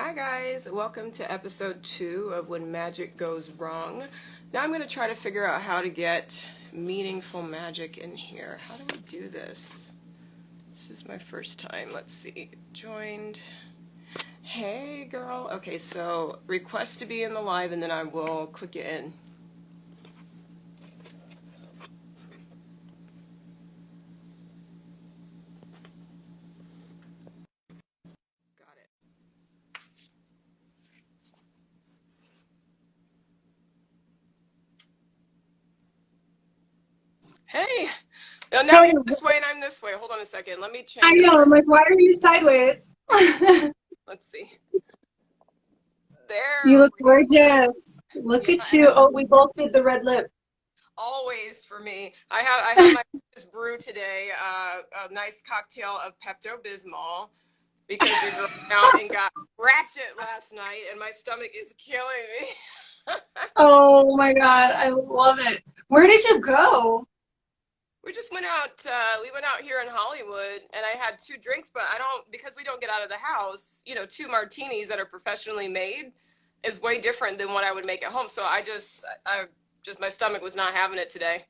Hi guys, welcome to episode 2 of When Magic Goes Wrong. Now I'm going to try to figure out how to get meaningful magic in here. How do we do this? This is my first time. Let's see. Joined. Hey girl. Okay, so request to be in the live and then I will click you in. Got it. Hey! Oh, now Hey, you're this way and I'm this way. Hold on a second. Let me I change. know. I'm like, why are you sideways? Let's see. There You look we are. gorgeous. Look Yeah, at you. Oh, we both did the red lip. always for me. I had my first brew today, a nice cocktail of Pepto-Bismol because your girl went out and got ratchet last night and my stomach is killing me. Oh my God, I love it. Where did you go? We just went out, we went out here in Hollywood and I had 2 drinks, but because we don't get out of the house, 2 martinis that are professionally made is way different than what I would make at home. So my stomach was not having it today.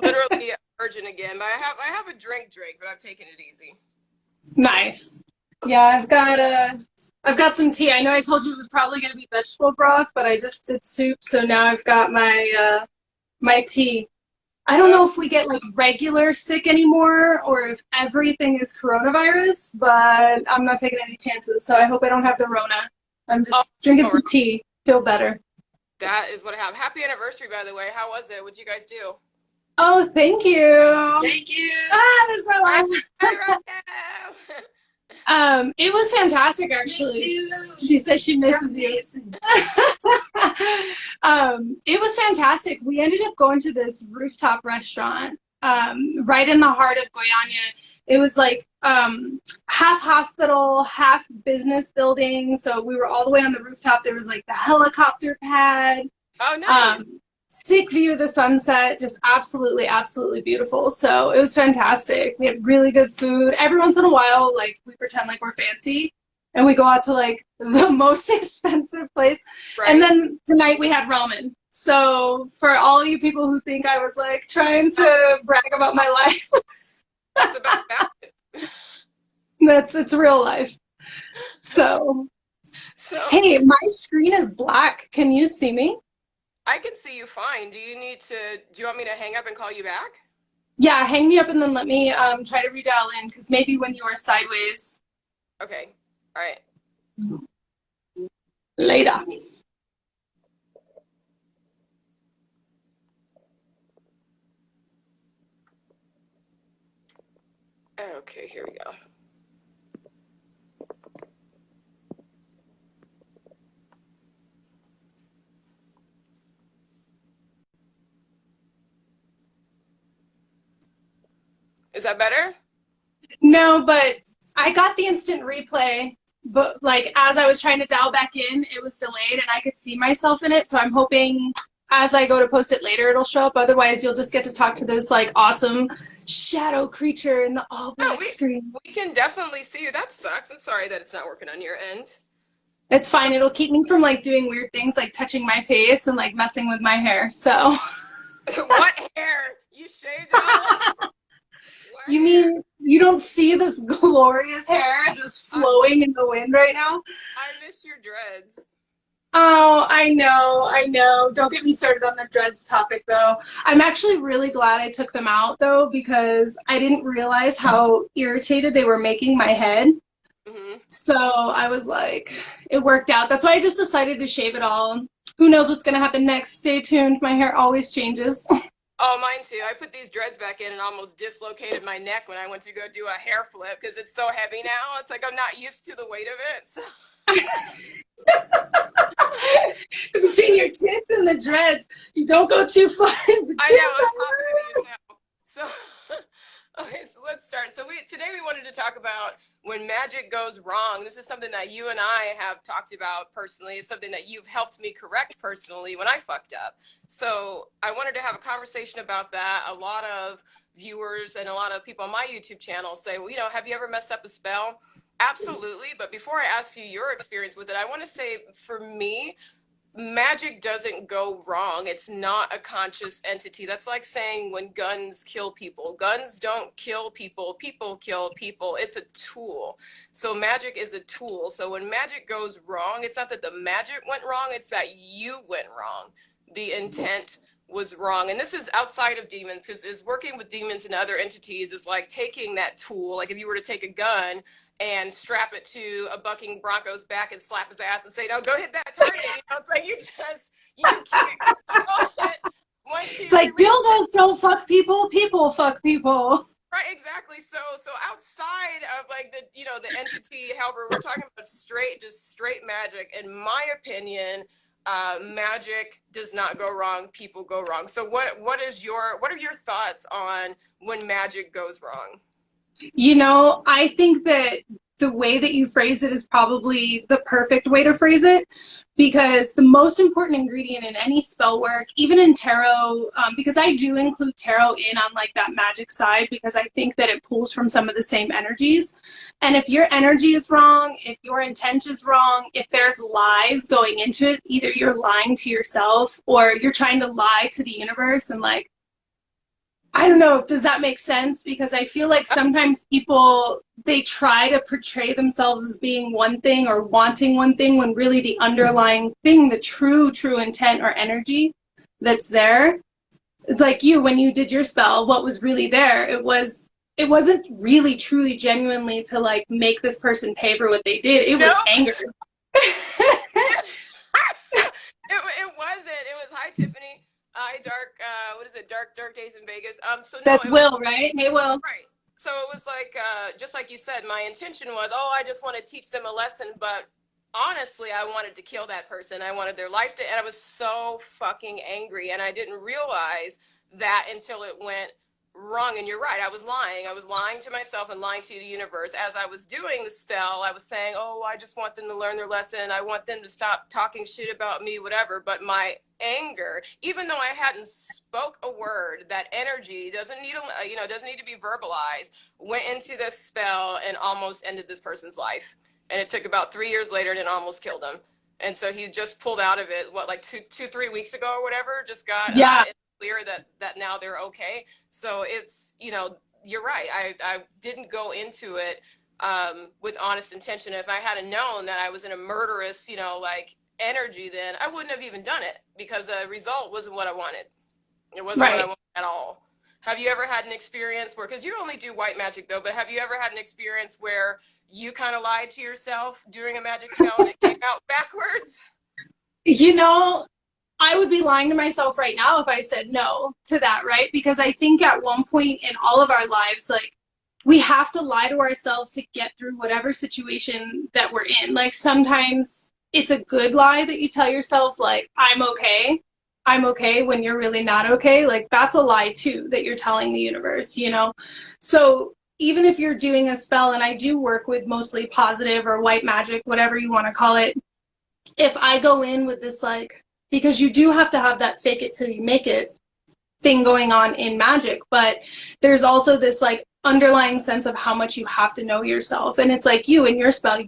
Literally a virgin again, but I have a drink, but I'm taking it easy. Nice. Yeah, I've got some tea. I know I told you it was probably gonna be vegetable broth, but I just did soup, so now I've got my tea. I don't know if we get like regular sick anymore or if everything is coronavirus, but I'm not taking any chances, so I hope I don't have the Rona. I'm Oh, just drinking some tea. Feel better. that is what I have. Happy anniversary, by the way. How was it? What'd you guys do? Oh, thank you. Thank you. Ah, there's my Right, wife. right now. It was fantastic actually. She says she misses you. It was fantastic. We ended up going to this rooftop restaurant right in the heart of Goiânia. It was like half hospital, half business building. So we were all the way on the rooftop. There was like the helicopter pad. Oh, nice. Sick view of the sunset, just absolutely, absolutely beautiful. So it was fantastic. We had really good food. Every once in a while, like we pretend like we're fancy and we go out to like the most expensive place. Right. And then tonight we had ramen. So for all you people who think I was like trying to brag about my life, That's about that. it's real life. So So hey, my screen is black. Can you see me? I can see you fine. Do you want me to hang up and call you back? Yeah, hang me up and then let me try to redial in because maybe when you are sideways. Okay. All right. Later. Okay, here we go. Is that better? No, but I got the instant replay, but like as I was trying to dial back in, it was delayed and I could see myself in it. So I'm hoping as I go to post it later, it'll show up. Otherwise, you'll just get to talk to this like awesome shadow creature in the all No, black screen. we can definitely see you. That sucks. I'm sorry that it's not working on your end. It's So fine. It'll keep me from like doing weird things like touching my face and like messing with my hair. So what hair? You shaved it all? What you hair? mean you don't see this glorious hair just flowing in the wind right now? I miss your dreads. Oh, I know, I know. Don't get me started on the dreads topic, though. I'm actually really glad I took them out, though, because I didn't realize how irritated they were making my head. Hmm. So I was like, it worked out. That's why I just decided to shave it all. Who knows what's going to happen next? Stay tuned. My hair always changes. Oh, mine too. I put these dreads back in and almost dislocated my neck when I went to go do a hair flip because it's so heavy now. It's like I'm not used to the weight of it. So Between your tits and the dreads, you don't go too far. I know I'm top heavy as hell. So okay, so let's start. So today we wanted to talk about when magic goes wrong. This is something that you and I have talked about personally. It's something that you've helped me correct personally when I fucked up. So I wanted to have a conversation about that. A lot of viewers and a lot of people on my YouTube channel say, well, have you ever messed up a spell? Absolutely. But before I ask you your experience with it, I want to say for me, magic doesn't go wrong. It's not a conscious entity. That's like saying when guns kill people. Guns don't kill people, people kill people. It's a tool. So magic is a tool. So when magic goes wrong, it's not that the magic went wrong, it's that you went wrong. The intent was wrong. And this is outside of demons because is working with demons and other entities is like taking that tool. Like if you were to take a gun and strap it to a bucking bronco's back and slap his ass and say, "No, go hit that target." You know, it's like you can't control it. Once It's you like release, dildos don't fuck people, people fuck people. right, exactly. So outside of like the entity, however, we're talking about just straight magic. In my opinion, magic does not go wrong. People go wrong. So what are your thoughts on when magic goes wrong? I think that the way that you phrase it is probably the perfect way to phrase it because the most important ingredient in any spell work, even in tarot, because I do include tarot in on like that magic side because I think that it pulls from some of the same energies. And if your energy is wrong, if your intent is wrong, if there's lies going into it, either you're lying to yourself or you're trying to lie to the universe and like, I don't know, does that make sense? Because I feel like sometimes people, they try to portray themselves as being one thing or wanting one thing when really the underlying thing, the true intent or energy that's there. It's like when you did your spell, what was really there? It wasn't really truly genuinely to like make this person pay for what they did. It No. was anger. It wasn't. It was hi Tiffany. Hi dark. What is it? Dark days in Vegas. So no, That's it was Will, right? Hey, Will. right. So it was like just like you said. My intention was, oh, I just want to teach them a lesson, but honestly, I wanted to kill that person. I wanted their life to, and I was so fucking angry, and I didn't realize that until it went wrong. And you're right, I was lying. I was lying to myself and lying to the universe. As I was doing the spell, I was saying, oh, I just want them to learn their lesson. I want them to stop talking shit about me, whatever. But my anger, even though I hadn't spoke a word, that energy doesn't need to be verbalized, went into this spell and almost ended this person's life. And it took about 3 years later and it almost killed him. And so he just pulled out of it, like 3 weeks ago or whatever, just got Yeah. clear that now they're okay. So it's, you're right. I didn't go into it with honest intention. If I had known that I was in a murderous, like energy, then I wouldn't have even done it because the result wasn't what I wanted. It wasn't what I Right. wanted at all. Have you ever had an experience where, because you only do white magic though, but have you ever had an experience where you kind of lied to yourself during a magic spell and it came out backwards? I would be lying to myself right now if I said no to that, right? Because I think at one point in all of our lives, like, we have to lie to ourselves to get through whatever situation that we're in. Like, sometimes it's a good lie that you tell yourself, like, I'm okay. I'm okay when you're really not okay. Like, that's a lie too that you're telling the universe. So even if you're doing a spell, and I do work with mostly positive or white magic, whatever you want to call it, if I go in with this, like, because you do have to have that fake it till you make it thing going on in magic, but there's also this like underlying sense of how much you have to know yourself. And it's like you in your spell,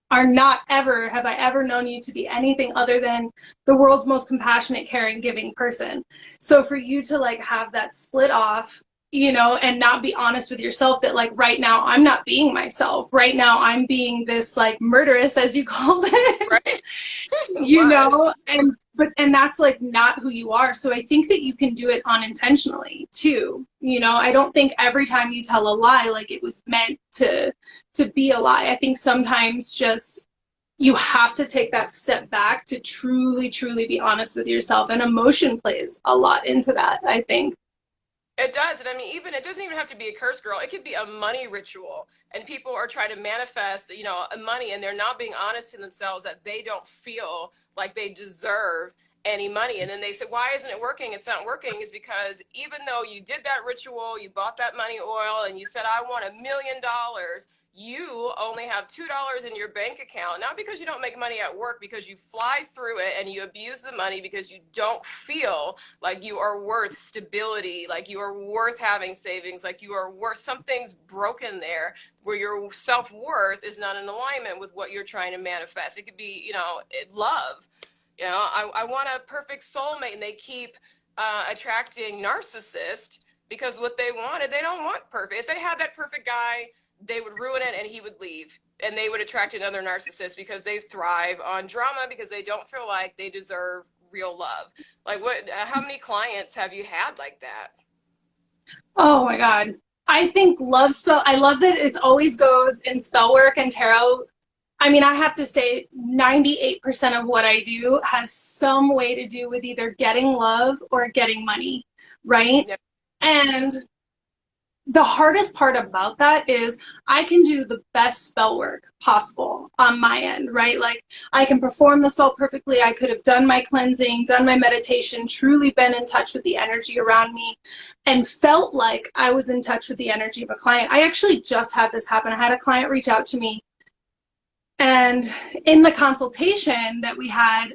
are not ever, have I ever known you to be anything other than the world's most compassionate, caring, giving person. So for you to like have that split off, and not be honest with yourself that like right now I'm not being myself. Right now I'm being this like murderous, as you called it. Right. And that's like not who you are. So I think that you can do it unintentionally too. I don't think every time you tell a lie like it was meant to be a lie. I think sometimes just you have to take that step back to truly be honest with yourself, and emotion plays a lot into that, I think. It does. And I mean, it doesn't even have to be a curse girl. It could be a money ritual. And people are trying to manifest, money, and they're not being honest to themselves that they don't feel like they deserve any money. And then they say, why isn't it working? It's not working is because even though you did that ritual, you bought that money oil and you said, I want $1 million, you only have $2 in your bank account, not because you don't make money at work, because you fly through it and you abuse the money because you don't feel like you are worth stability, like you are worth having savings, like you are worth, something's broken there where your self-worth is not in alignment with what you're trying to manifest. It could be, love. I want a perfect soulmate, and they keep attracting narcissists because what they wanted, they don't want perfect. If they had that perfect guy, they would ruin it and he would leave. And they would attract another narcissist because they thrive on drama because they don't feel like they deserve real love. Like how many clients have you had like that? Oh my God. I think I love that it always goes in spell work and tarot. I mean, I have to say 98% of what I do has some way to do with either getting love or getting money, right? Yep. And the hardest part about that is I can do the best spell work possible on my end, right? Like I can perform the spell perfectly. I could have done my cleansing, done my meditation, truly been in touch with the energy around me and felt like I was in touch with the energy of a client. I actually just had this happen. I had a client reach out to me, and in the consultation that we had,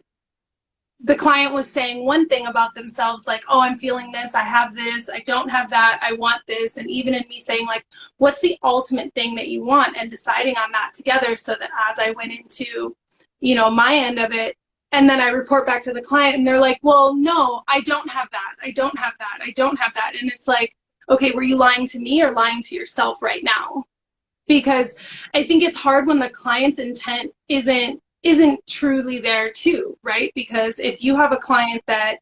the client was saying one thing about themselves, like, oh, I'm feeling this, I have this, I don't have that, I want this. And even in me saying, like, what's the ultimate thing that you want, and deciding on that together, so that as I went into, my end of it, and then I report back to the client and they're like, well, no, I don't have that, I don't have that, I don't have that. And it's like, okay, were you lying to me or lying to yourself right now? Because I think it's hard when the client's intent isn't truly there too, right? Because if you have a client that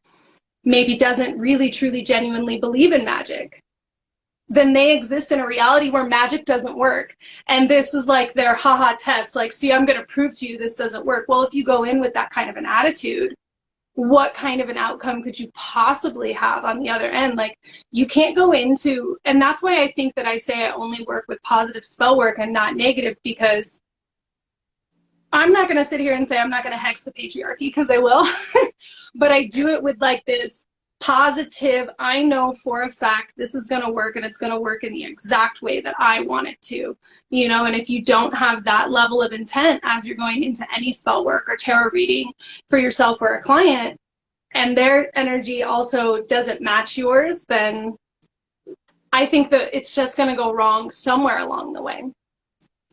maybe doesn't really truly genuinely believe in magic, then they exist in a reality where magic doesn't work. And this is like their haha test, like, see, I'm going to prove to you this doesn't work. Well, if you go in with that kind of an attitude, what kind of an outcome could you possibly have on the other end? Like, you can't go into, and that's why I think that I say I only work with positive spell work and not negative, because I'm not going to sit here and say I'm not going to hex the patriarchy, because I will, but I do it with like this positive, I know for a fact this is going to work, and it's going to work in the exact way that I want it to, and if you don't have that level of intent as you're going into any spell work or tarot reading for yourself or a client, and their energy also doesn't match yours, then I think that it's just going to go wrong somewhere along the way.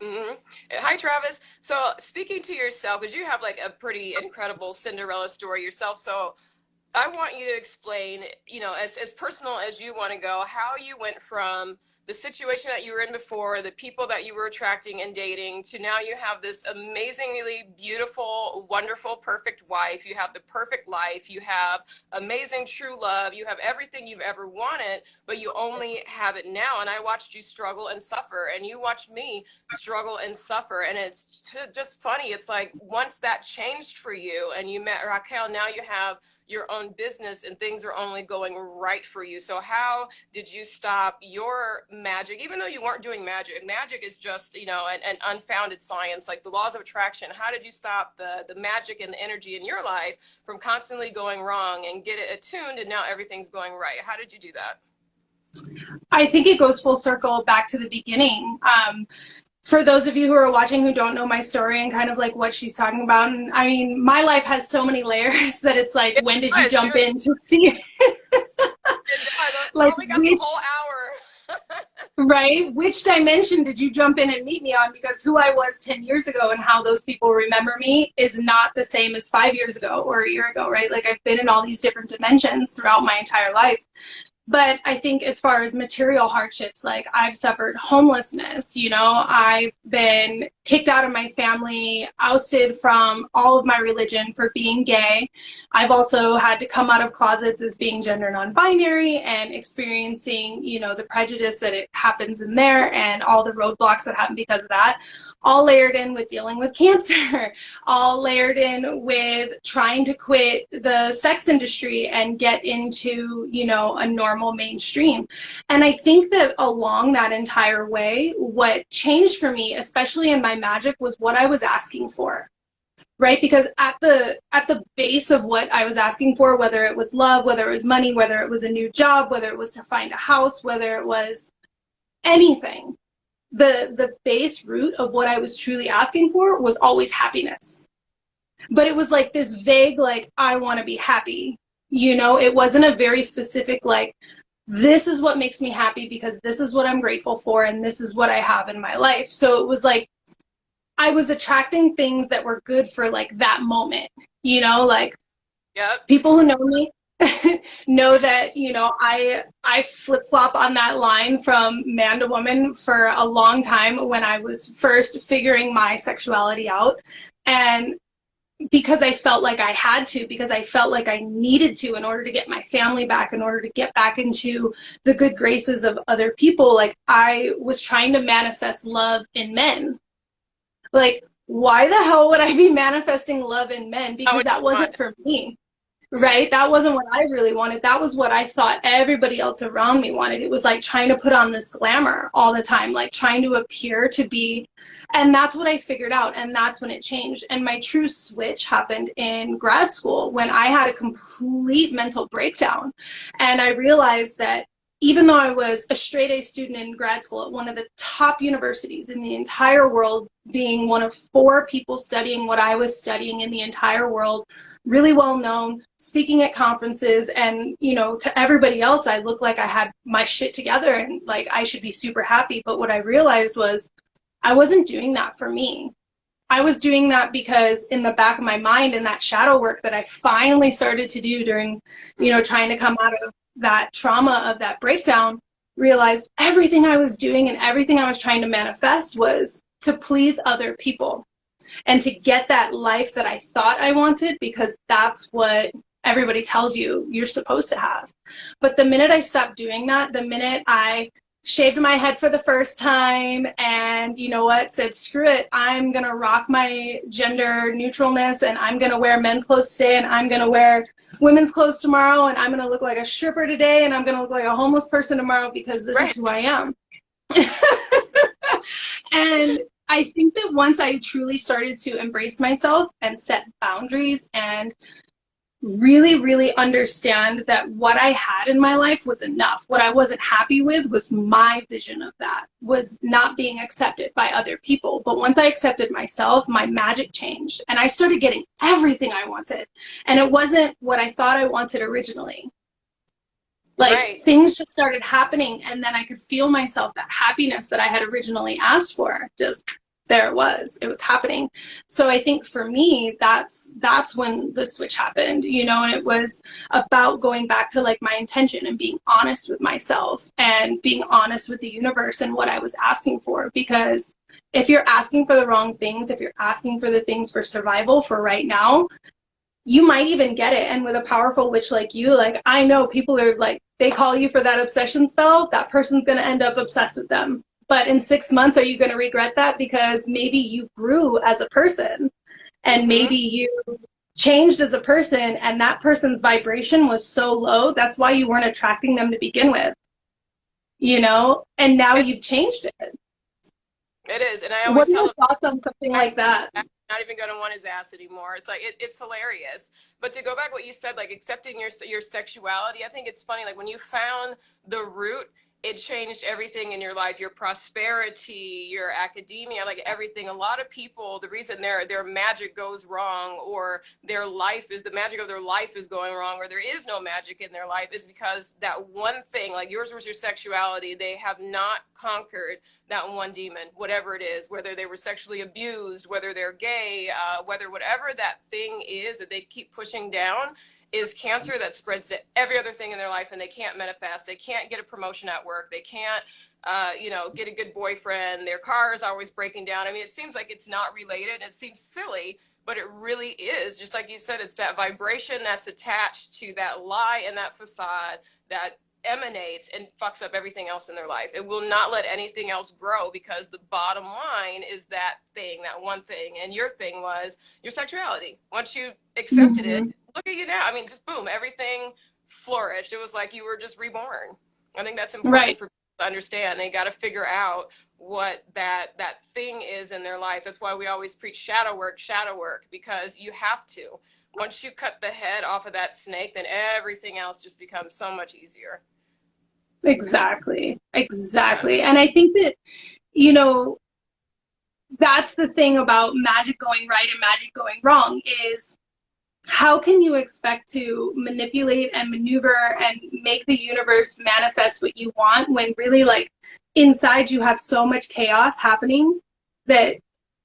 Mm-hmm. Hi, Travis. So speaking to yourself, because you have like a pretty incredible Cinderella story yourself, so I want you to explain, as personal as you want to go, how you went from the situation that you were in before, the people that you were attracting and dating, to now you have this amazingly beautiful, wonderful, perfect wife. You have the perfect life. You have amazing true love. You have everything you've ever wanted, but you only have it now. And I watched you struggle and suffer, and you watched me struggle and suffer. And it's just funny. It's like once that changed for you and you met Raquel, now you have your own business and things are only going right for you. So how did you stop your magic, even though you weren't doing magic? Magic is just, an unfounded science, like the laws of attraction. How did you stop the magic and the energy in your life from constantly going wrong and get it attuned, and now everything's going right? How did you do that? I think it goes full circle back to the beginning. For those of you who are watching who don't know my story and kind of like what she's talking about, and I mean, my life has so many layers that it's like, when did you jump in to see? Like, we got the whole hour. Right? Which dimension did you jump in and meet me on? Because who I was 10 years ago and how those people remember me is not the same as 5 years ago or a year ago, right? Like, I've been in all these different dimensions throughout my entire life. But I think as far as material hardships, like I've suffered homelessness, I've been kicked out of my family, ousted from all of my religion for being gay. I've also had to come out of closets as being gender non-binary and experiencing, the prejudice that it happens in there and all the roadblocks that happen because of that. All layered in with dealing with cancer, all layered in with trying to quit the sex industry and get into, a normal mainstream. And I think that along that entire way, what changed for me, especially in my magic, was what I was asking for. Right? Because at the base of what I was asking for, whether it was love, whether it was money, whether it was a new job, whether it was to find a house, whether it was anything, the base root of what I was truly asking for was always happiness. But it was like this vague, like, I want to be happy. You know, it wasn't a very specific, like, this is what makes me happy because this is what I'm grateful for and this is what I have in my life. So it was like I was attracting things that were good for like that moment, you know, like Yep. people who know me know that, you know, I flip-flop on that line from man to woman for a long time when I was first figuring my sexuality out. And because I felt like I had to, because I felt like I needed to in order to get my family back, in order to get back into the good graces of other people, like I was trying to manifest love in men. Like, why the hell would I be manifesting love in men? How Because would that you want wasn't it? for me. Right? Right. That wasn't what I really wanted. That was what I thought everybody else around me wanted. It was like trying to put on this glamour all the time, like trying to appear to be. And that's what I figured out. And that's when it changed. And my true switch happened in grad school when I had a complete mental breakdown. And I realized that even though I was a straight A student in grad school at one of the top universities in the entire world, being one of 4 people studying what I was studying in the entire world, really well known, speaking at conferences, and you know, to everybody else I looked like I had my shit together and like I should be super happy. But what I realized was I wasn't doing that for me. I was doing that because in the back of my mind, and that shadow work that I finally started to do during, you know, trying to come out of that trauma of that breakdown, realized everything I was doing and everything I was trying to manifest was to please other people and to get that life that I thought I wanted, because that's what everybody tells you you're supposed to have. But the minute I stopped doing that, the minute I shaved my head for the first time and, you know what, said, screw it, I'm going to rock my gender neutralness and I'm going to wear men's clothes today and I'm going to wear women's clothes tomorrow and I'm going to look like a stripper today and I'm going to look like a homeless person tomorrow because this is Right. who I am. And I think that once I truly started to embrace myself and set boundaries and really, really understand that what I had in my life was enough. What I wasn't happy with was my vision of that, was not being accepted by other people. But once I accepted myself, my magic changed and I started getting everything I wanted. And it wasn't what I thought I wanted originally. Like Right. things just started happening and then I could feel myself, that happiness that I had originally asked for, just there it was happening. So I think for me, that's when the switch happened, you know. And it was about going back to like my intention and being honest with myself and being honest with the universe and what I was asking for. Because if you're asking for the wrong things, if you're asking for the things for survival for right now, you might even get it. And with a powerful witch like you, like I know people are like, they call you for that obsession spell, that person's going to end up obsessed with them. But in 6 months, are you going to regret that? Because maybe you grew as a person and Mm-hmm. maybe you changed as a person and that person's vibration was so low. That's why you weren't attracting them to begin with, you know? And now It, you've changed it. it is. And I What always are tell your them, thoughts on something I'm like that? not even going to want his ass anymore. It's like, it's hilarious. But to go back what you said, like accepting your sexuality, I think it's funny. Like when you found the root, it changed everything in your life, your prosperity, your academia, like everything. A lot of people, the reason their magic goes wrong, or their life is, the magic of their life is going wrong, or there is no magic in their life, is because that one thing, like yours was your sexuality, they have not conquered that one demon, whatever it is, whether they were sexually abused, whether they're gay, whether whatever that thing is that they keep pushing down is cancer that spreads to every other thing in their life, and they can't manifest. They can't get a promotion at work. They can't, get a good boyfriend. Their car is always breaking down. I mean, it seems like it's not related. It seems silly, but it really is. Just like you said, it's that vibration that's attached to that lie and that facade that emanates and fucks up everything else in their life. It will not let anything else grow because the bottom line is that thing, that one thing. And your thing was your sexuality. Once you accepted it, Mm-hmm. look at you now. I mean, just boom, everything flourished. It was like you were just reborn. I think that's important Right. for people to understand. They got to figure out what that thing is in their life. That's why we always preach shadow work, because you have to. Once you cut the head off of that snake, then everything else just becomes so much easier. Exactly. Yeah. Exactly. And I think that you know, that's the thing about magic going right and magic going wrong is how can you expect to manipulate and maneuver and make the universe manifest what you want when really like inside you have so much chaos happening that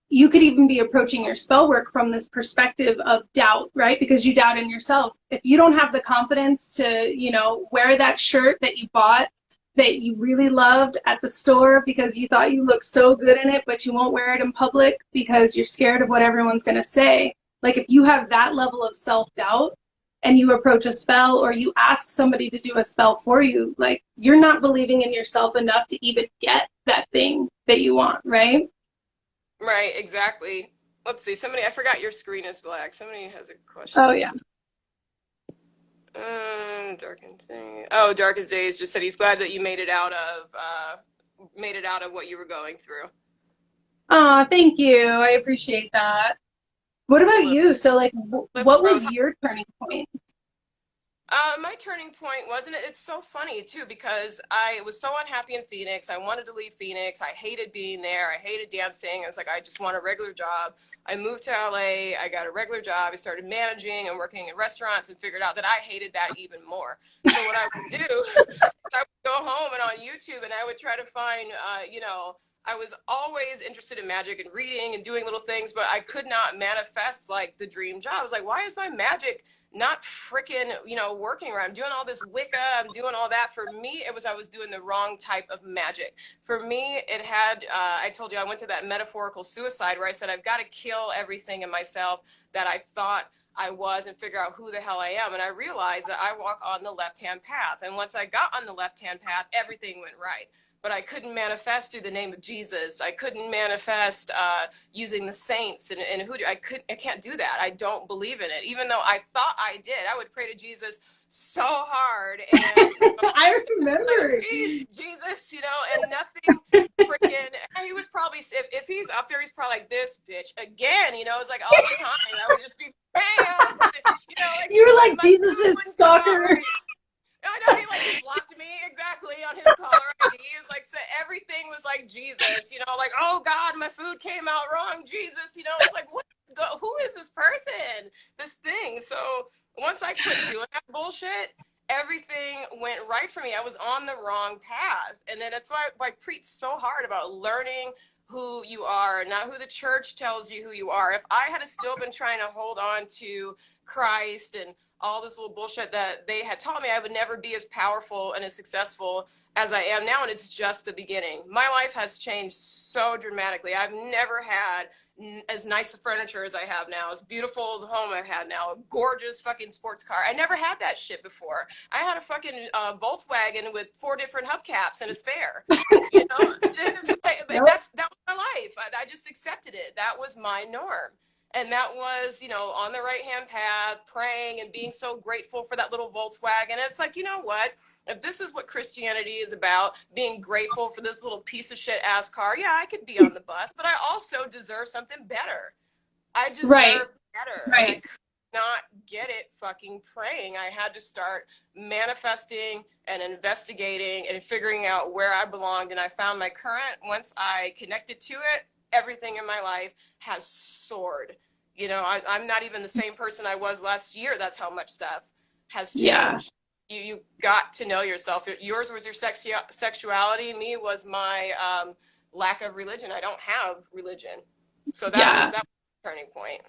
you could even be approaching your spell work from this perspective of doubt, right? Because you doubt in yourself. If you don't have the confidence to, wear that shirt that you bought that you really loved at the store because you thought you looked so good in it, but you won't wear it in public because you're scared of what everyone's going to say. Like if you have that level of self-doubt and you approach a spell or you ask somebody to do a spell for you, like you're not believing in yourself enough to even get that thing that you want, right? Right, exactly. Let's see. I forgot your screen is black. Somebody has a question. Oh yeah. Darkest Days. Oh, Darkest Days just said he's glad that you made it out of what you were going through. Oh, thank you. I appreciate that. What about you? So like, what was your turning point? My turning point wasn't it? It's so funny too because I was so unhappy in Phoenix. I wanted to leave Phoenix. I hated being there. I hated dancing. I was like, I just want a regular job. I moved to LA. I got a regular job. I started managing and working in restaurants and figured out that I hated that even more. So what I would do, I would go home and on YouTube and I would try to find, I was always interested in magic and reading and doing little things, but I could not manifest like the dream job. I was like, why is my magic not freaking, working right? I'm doing all this Wicca, I'm doing all that. For me, I was doing the wrong type of magic. For me, it had, I told you, I went to that metaphorical suicide where I said, I've got to kill everything in myself that I thought I was and figure out who the hell I am. And I realized that I walk on the left-hand path. And once I got on the left-hand path, everything went right. But I couldn't manifest through the name of Jesus. I couldn't manifest using the saints and hoodoo. I can't do that. I don't believe in it. Even though I thought I did. I would pray to Jesus so hard. And I remember. Like, Jesus, and nothing freaking. And he was probably, if he's up there, he's probably like, this bitch again. It's like all the time. I would just be bam. Like, you were like Jesus' stalker. I know he blocked me exactly on his caller ID. He was like, so everything was like Jesus, like, oh God, my food came out wrong, Jesus, it's like, who is this person, this thing? So once I quit doing that bullshit, everything went right for me. I was on the wrong path. And then that's why I preach so hard about learning who you are, not who the church tells you who you are. If I had still been trying to hold on to Christ and all this little bullshit that they had taught me, I would never be as powerful and as successful as I am now. And it's just the beginning. My life has changed so dramatically. I've never had as nice a furniture as I have now, as beautiful as a home I've had now, a gorgeous fucking sports car. I never had that shit before. I had a fucking Volkswagen with 4 different hubcaps and a spare. That was my life. I just accepted it. That was my norm. And that was, on the right-hand path, praying and being so grateful for that little Volkswagen. And it's like, you know what? If this is what Christianity is about, being grateful for this little piece of shit ass car, yeah, I could be on the bus, but I also deserve something better. I deserve better. Right. I could not get it fucking praying. I had to start manifesting and investigating and figuring out where I belonged. And I found my current, once I connected to it, everything in my life has soared. I'm not even the same person I was last year. That's how much stuff has changed. Yeah. You got to know yourself. Yours was your sexuality. Me was my lack of religion. I don't have religion. So that was a turning point.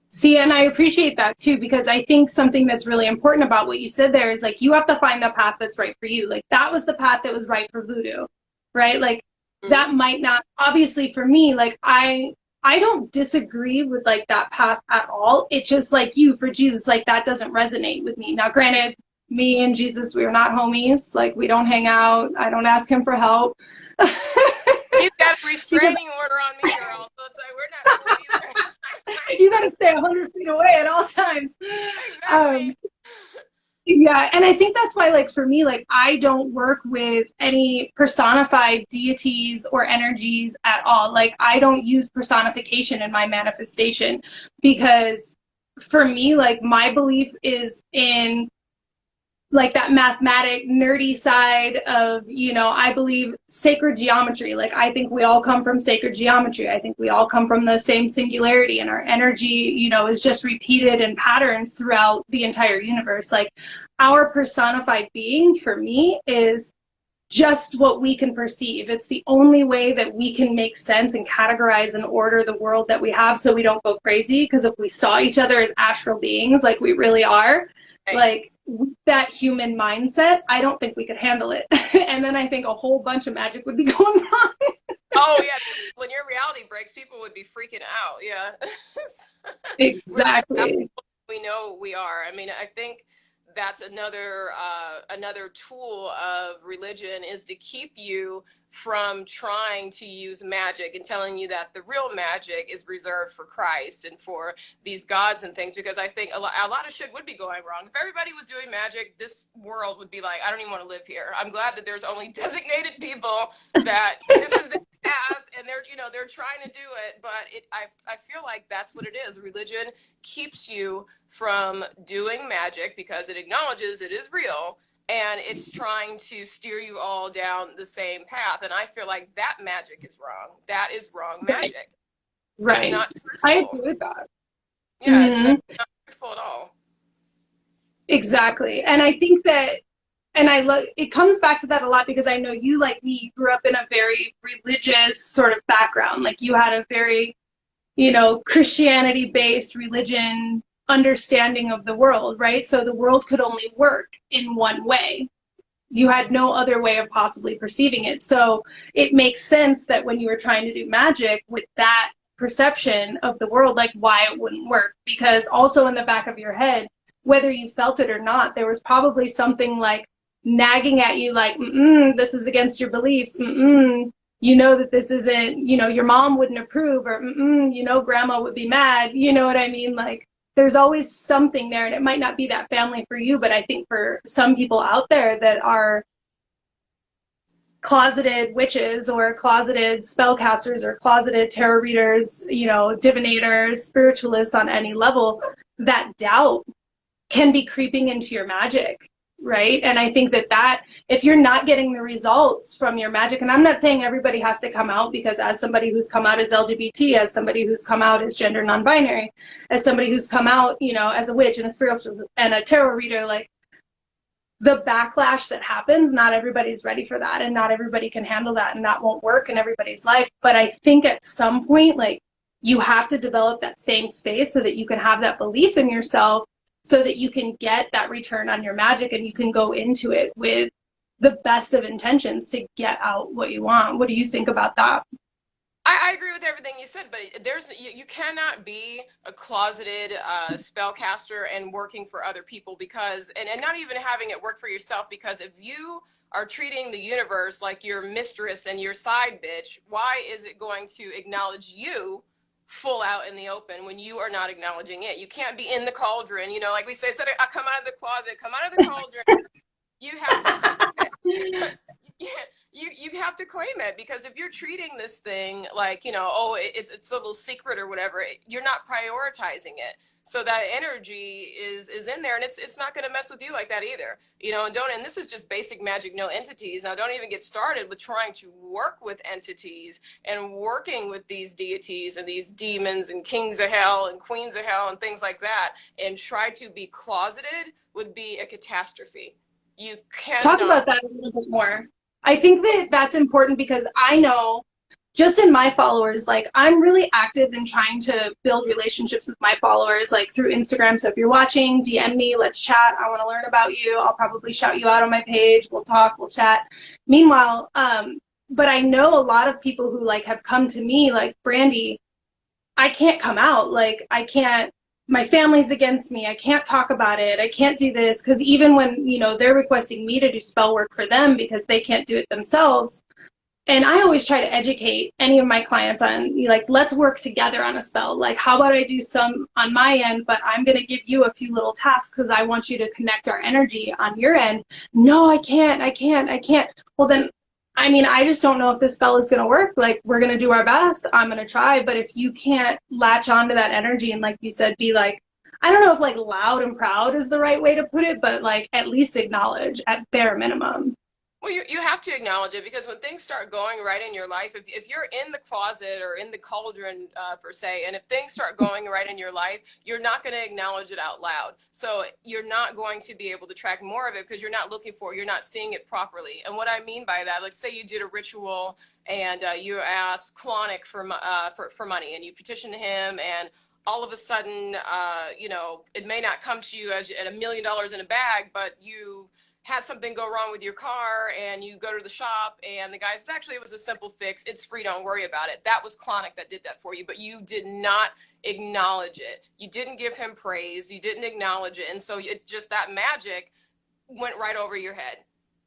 See, and I appreciate that too, because I think something that's really important about what you said there is like, you have to find the path that's right for you. Like that was the path that was right for voodoo, right? Like that might not, obviously for me, like I don't disagree with like that path at all. It's just like you, for Jesus, like that doesn't resonate with me. Now, granted, me and Jesus, we're not homies. Like we don't hang out. I don't ask him for help. He's got a restraining order on me, girl. So it's like, we're not cool either. You got to stay 100 feet away at all times. Exactly. Yeah, and I think that's why, like, for me, like, I don't work with any personified deities or energies at all. Like, I don't use personification in my manifestation because for me, like, my belief is in like that mathematic nerdy side of, I believe sacred geometry. Like, I think we all come from sacred geometry. I think we all come from the same singularity, and our energy, is just repeated in patterns throughout the entire universe. Like, our personified being, for me, is just what we can perceive. It's the only way that we can make sense and categorize and order the world that we have, so we don't go crazy. Because if we saw each other as astral beings, like we really are, Right. like, with that human mindset, I don't think we could handle it. And then I think a whole bunch of magic would be going wrong. Oh yeah, when your reality breaks, people would be freaking out. Yeah. Exactly. We know we are. I mean, I think that's another tool of religion, is to keep you from trying to use magic and telling you that the real magic is reserved for Christ and for these gods and things. Because I think a lot of shit would be going wrong. If everybody was doing magic, this world would be like, I don't even want to live here. I'm glad that there's only designated people that this is the path, and they're trying to do it. But I feel like that's what it is. Religion keeps you from doing magic because it acknowledges it is real, and it's trying to steer you all down the same path. And I feel like that magic is wrong. That is wrong magic. Right. It's not truthful. I agree with that. Yeah, it's not truthful at all. Exactly. And I think that, and it comes back to that a lot, because I know you, like me, grew up in a very religious sort of background. Like, you had a very, Christianity-based religion understanding of the world, right? So the world could only work in one way. You had no other way of possibly perceiving it. So it makes sense that when you were trying to do magic with that perception of the world, like, why it wouldn't work. Because also in the back of your head, whether you felt it or not, there was probably something like nagging at you, like, this is against your beliefs. That this isn't, your mom wouldn't approve, or grandma would be mad. You know what I mean? Like, there's always something there, and it might not be that family for you, but I think for some people out there that are closeted witches or closeted spellcasters or closeted tarot readers, divinators, spiritualists on any level, that doubt can be creeping into your magic, right? And I think that if you're not getting the results from your magic, and I'm not saying everybody has to come out, because as somebody who's come out as LGBT, as somebody who's come out as gender non-binary, as somebody who's come out, as a witch and a spiritualist and a tarot reader, like, the backlash that happens, not everybody's ready for that, and not everybody can handle that, and that won't work in everybody's life. But I think at some point, like, you have to develop that same space so that you can have that belief in yourself, so that you can get that return on your magic, and you can go into it with the best of intentions to get out what you want. What do you think about that? I agree with everything you said, but you cannot be a closeted spellcaster and working for other people, because and not even having it work for yourself, because if you are treating the universe like your mistress and your side bitch, why is it going to acknowledge you full out in the open when you are not acknowledging it? You can't be in the cauldron, like we say, instead of come out of the closet, come out of the cauldron. You have you have to claim it, because if you're treating this thing like, it's a little secret or whatever, you're not prioritizing it. So that energy is in there, and it's not going to mess with you like that either. And this is just basic magic, no entities. Now, don't even get started with trying to work with entities and working with these deities and these demons and kings of hell and queens of hell and things like that, and try to be closeted would be a catastrophe. You cannot talk about that a little bit more. I think that that's important, because I know just in my followers, like, I'm really active in trying to build relationships with my followers, like, through Instagram. So if you're watching, DM me, let's chat. I want to learn about you. I'll probably shout you out on my page. We'll talk, we'll chat. Meanwhile, but I know a lot of people who, like, have come to me like, Brandy, I can't come out. Like, I can't, my family's against me. I can't talk about it. I can't do this. Because even when, they're requesting me to do spell work for them because they can't do it themselves. And I always try to educate any of my clients on, like, let's work together on a spell. Like, how about I do some on my end, but I'm going to give you a few little tasks because I want you to connect our energy on your end. No, I can't. Well, then, I just don't know if this spell is going to work. Like, we're going to do our best. I'm going to try. But if you can't latch onto that energy and, like you said, be like, I don't know if like loud and proud is the right way to put it, but like at least acknowledge at bare minimum. Well, you have to acknowledge it because when things start going right in your life, if you're in the closet or in the cauldron, per se, and if things start going right in your life, you're not going to acknowledge it out loud. So you're not going to be able to track more of it because you're not looking for it, you're not seeing it properly. And what I mean by that, like say you did a ritual and you asked Clonic for money and you petitioned him and all of a sudden, you know, it may not come to you as at $1 million in a bag, but you had something go wrong with your car and you go to the shop and the guy says, actually, it was a simple fix. It's free. Don't worry about it. That was Clonic that did that for you, but you did not acknowledge it. You didn't give him praise. You didn't acknowledge it. And so it just, that magic went right over your head.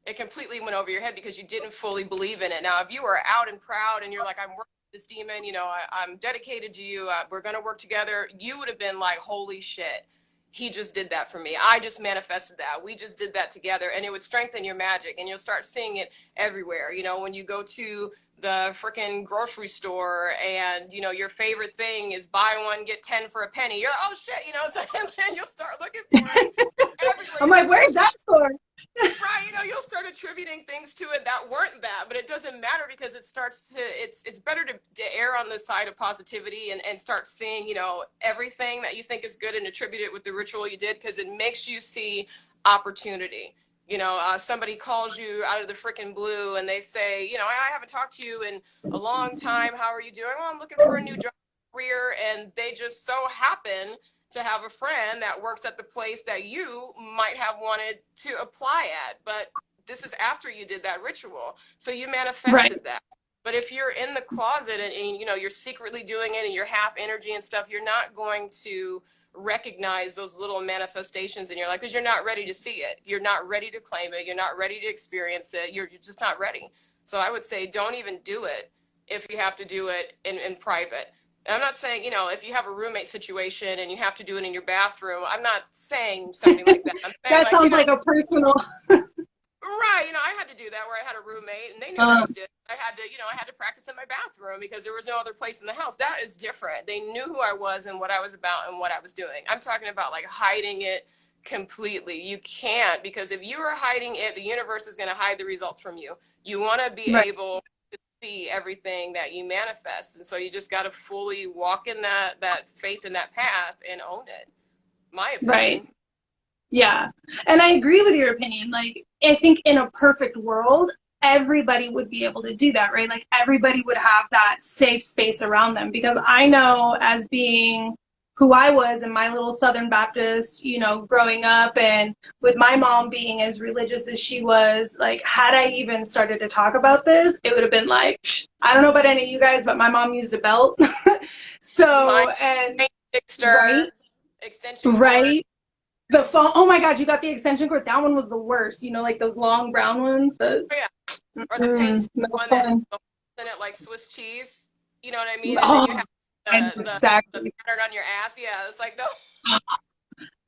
It completely went over your head because you didn't fully believe in it. Now, if you were out and proud and you're like, I'm working with this demon, you know, I'm dedicated to you. We're going to work together. You would have been like, holy shit. He just did that for me. I just manifested that. We just did that together. And it would strengthen your magic. And you'll start seeing it everywhere. You know, when you go to the freaking grocery store and, you know, your favorite thing is buy one, get 10 for a penny. You're like, oh, shit. You know, so, and then you'll start looking for it everywhere. I'm like, where's that store? Right, you know, you'll start attributing things to it that weren't that, but it doesn't matter because it starts to, it's better to err on the side of positivity and start seeing, you know, everything that you think is good and attribute it with the ritual you did because it makes you see opportunity. You know, somebody calls you out of the freaking blue and they say, you know, I haven't talked to you in a long time. How are you doing? Well, I'm looking for a new job career, and they just so happen to have a friend that works at the place that you might have wanted to apply at, but this is after you did that ritual. So you manifested that. But if you're in the closet and you know, you're secretly doing it and you're half energy and stuff, you're not going to recognize those little manifestations in your life because you're not ready to see it. You're not ready to claim it. You're not ready to experience it. You're just not ready. So I would say don't even do it if you have to do it in private. And I'm not saying, you know, if you have a roommate situation and you have to do it in your bathroom, I'm not saying something like that. I'm saying, That like, sounds you know, like a personal. right, you know, I had to do that where I had a roommate and they knew what I was doing. I had to, you know, I had to practice in my bathroom because there was no other place in the house. That is different. They knew who I was and what I was about and what I was doing. I'm talking about like hiding it completely. You can't, because if you are hiding it, the universe is going to hide the results from you. You want to be able to see everything that you manifest. And so you just got to fully walk in that faith in that path and own it. My opinion. Right. Yeah. And I agree with your opinion. Like, I think in a perfect world, everybody would be able to do that, right? Like, everybody would have that safe space around them, because I know, as being who I was in my little Southern Baptist, you know, growing up, and with my mom being as religious as she was, like, had I even started to talk about this, it would have been like, I don't know about any of you guys, but my mom used a belt. So, and right, extension cord. Right. The phone, oh my God, you got the extension cord. That one was the worst. You know, like those long brown ones. Oh, yeah. Or the paint one that in it like Swiss cheese. You know what I mean? And then you have the pattern on your ass. Yeah, it's like, no.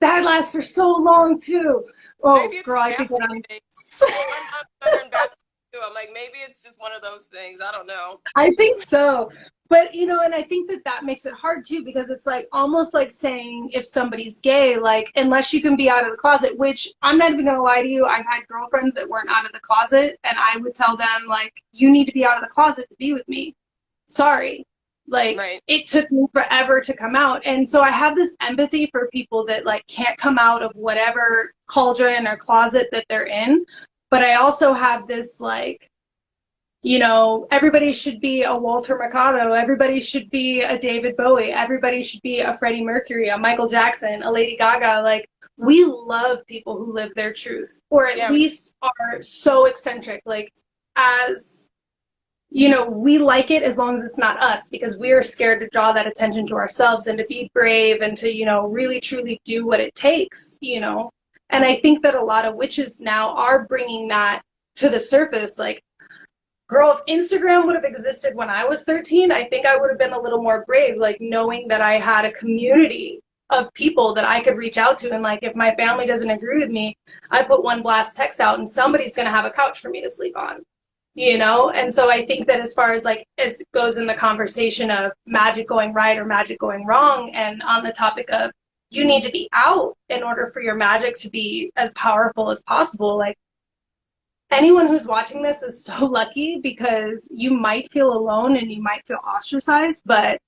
That lasts for so long too. Oh, girl, I think I'm Southern Baptist too. I'm like, maybe it's just one of those things. I don't know. I think so. But, you know, and I think that makes it hard too, because it's like almost like saying if somebody's gay, like, unless you can be out of the closet, which I'm not even going to lie to you. I've had girlfriends that weren't out of the closet, and I would tell them, like, you need to be out of the closet to be with me. Sorry. Like, It took me forever to come out. And so I have this empathy for people that, like, can't come out of whatever cauldron or closet that they're in. But I also have this, like, you know, everybody should be a Walter Mercado. Everybody should be a David Bowie. Everybody should be a Freddie Mercury, a Michael Jackson, a Lady Gaga. Like, we love people who live their truth, or at least are so eccentric. Like, as, you know, we like it as long as it's not us, because we are scared to draw that attention to ourselves and to be brave and to, you know, really, truly do what it takes, you know. And I think that a lot of witches now are bringing that to the surface. Like, girl, if Instagram would have existed when I was 13, I think I would have been a little more brave, like, knowing that I had a community of people that I could reach out to. And, like, if my family doesn't agree with me, I put one blast text out and somebody's going to have a couch for me to sleep on, you know? And so I think that as far as, like, it goes in the conversation of magic going right or magic going wrong, and on the topic of you need to be out in order for your magic to be as powerful as possible. Like, anyone who's watching this is so lucky because you might feel alone and you might feel ostracized, but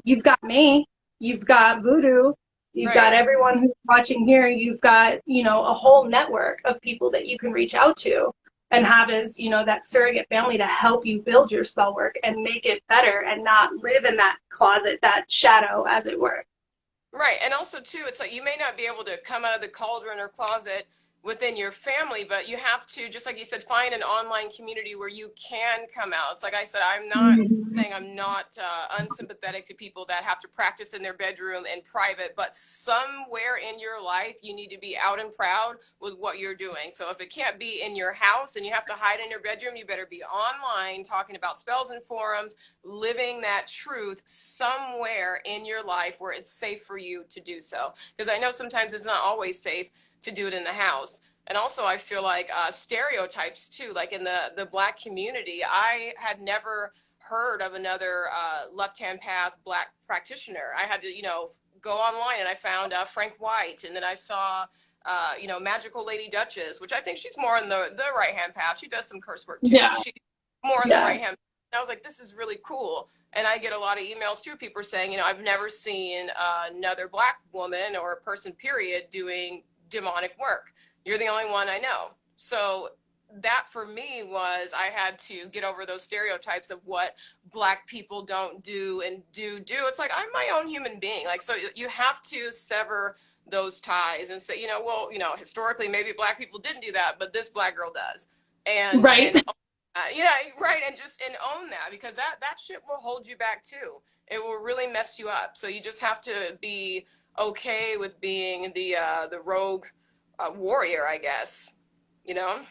you've got me, you've got Voodoo, you've got Right. everyone who's watching here, you've got, a whole network of people that you can reach out to and have as, that surrogate family to help you build your spell work and make it better and not live in that closet, that shadow, as it were. Right. And also too, it's like you may not be able to come out of the cauldron or closet within your family, but you have to, just like you said, find an online community where you can come out. It's like I said, I'm not Mhm. saying I'm not unsympathetic to people that have to practice in their bedroom in private, but somewhere in your life, you need to be out and proud with what you're doing. So if it can't be in your house and you have to hide in your bedroom, you better be online talking about spells and forums, living that truth somewhere in your life where it's safe for you to do so. Because I know sometimes it's not always safe to do it in the house. And also, I feel like stereotypes too, like in the Black community, I had never heard of another left-hand path Black practitioner. I had to, go online and I found Frank White, and then I saw, Magical Lady Duchess, which I think she's more on the right-hand path. She does some curse work too, but Yeah, she's more on the yeah. right-hand. And I was like, this is really cool. And I get a lot of emails too, people saying, I've never seen another Black woman or person, period, doing demonic work. You're the only one I know. So that for me was I had to get over those stereotypes of what Black people don't do and do. It's like I'm my own human being. Like, so you have to sever those ties and say, well, historically maybe Black people didn't do that, but this Black girl does. And Right. yeah, right, and own that, because that shit will hold you back too. It will really mess you up. So you just have to be okay with being the rogue warrior, I guess. You know, I'm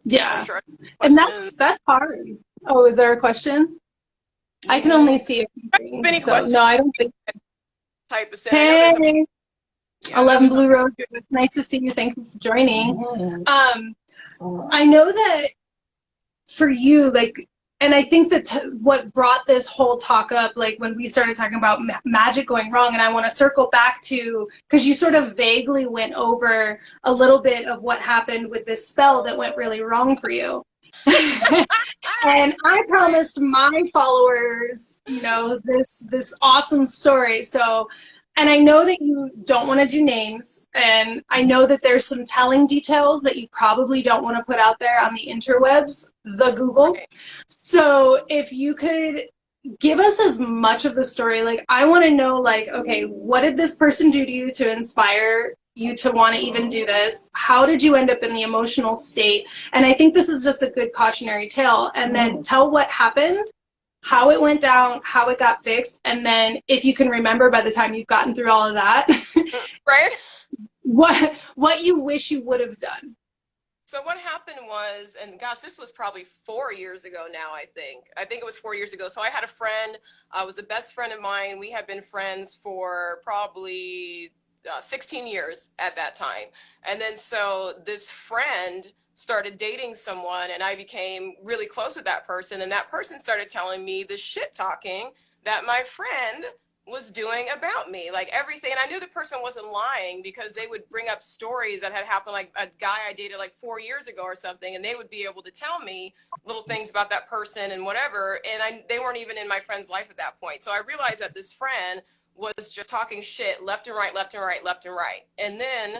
Yeah. sure. And Question. that's hard. Oh, is there a question? I can only Mm, see a few things, any so questions? no, I don't think. Type us in. I know there's a Hey, yeah, I know 11 there's a Blue Rose. It's nice to see you. Thank you for joining. I know that for you, like, and I think that what brought this whole talk up, like when we started talking about magic going wrong, and I want to circle back to, because you sort of vaguely went over a little bit of what happened with this spell that went really wrong for you. And I promised my followers, this awesome story. So, and I know that you don't want to do names, and I know that there's some telling details that you probably don't want to put out there on the interwebs, the Google. right. So, if you could give us as much of the story, like I want to know, like, okay, what did this person do to you to inspire you to want to even do this? How did you end up in the emotional state? And I think this is just a good cautionary tale. And then tell what happened, how it went down, how it got fixed, and then if you can remember by the time you've gotten through all of that, Right. what you wish you would have done. So what happened was, and gosh, this was probably 4 years ago now, I think. I think it was 4 years ago. So I had a friend, was a best friend of mine. We had been friends for probably 16 years at that time. And then so this friend started dating someone, and I became really close with that person. And that person started telling me the shit talking that my friend was doing about me, like everything. And I knew the person wasn't lying because they would bring up stories that had happened, like a guy I dated like 4 years ago or something, and they would be able to tell me little things about that person and whatever. And they weren't even in my friend's life at that point. So I realized that this friend was just talking shit left and right, left and right, left and right. And then